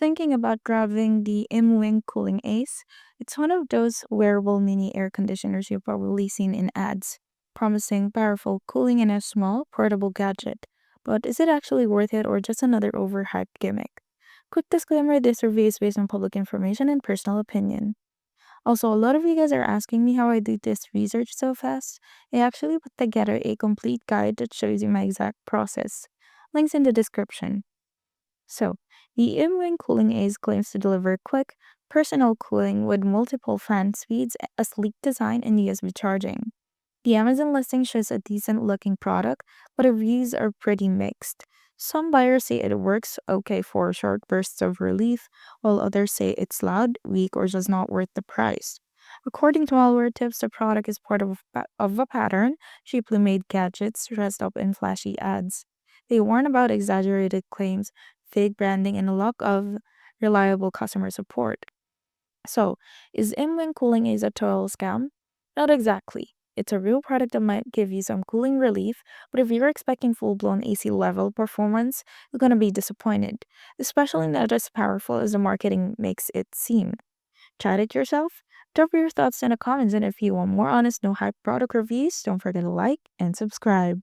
Thinking about grabbing the Imwing Cooling Ace. It's one of those wearable mini air conditioners you've probably seen in ads, promising powerful cooling in a small, portable gadget. But is it actually worth it or just another overhyped gimmick? Quick disclaimer, this review is based on public information and personal opinion. Also, a lot of you guys are asking me how I do this research so fast. I actually put together a complete guide that shows you my exact process. Links in the description. So, the Imwing Cooling Ace claims to deliver quick, personal cooling with multiple fan speeds, a sleek design, and USB charging. The Amazon listing shows a decent looking product, but reviews are pretty mixed. Some buyers say it works okay for short bursts of relief, while others say it's loud, weak, or just not worth the price. According to Malware Tips, the product is part of a pattern, cheaply made gadgets dressed up in flashy ads. They warn about exaggerated claims, fake branding, and a lack of reliable customer support. So, is Imwin Cooling Ace a total scam? Not exactly. It's a real product that might give you some cooling relief, but if you're expecting full-blown AC level performance, you're gonna be disappointed, especially not as powerful as the marketing makes it seem. Try it yourself? Drop your thoughts in the comments, and if you want more honest, no hype product reviews, don't forget to like and subscribe.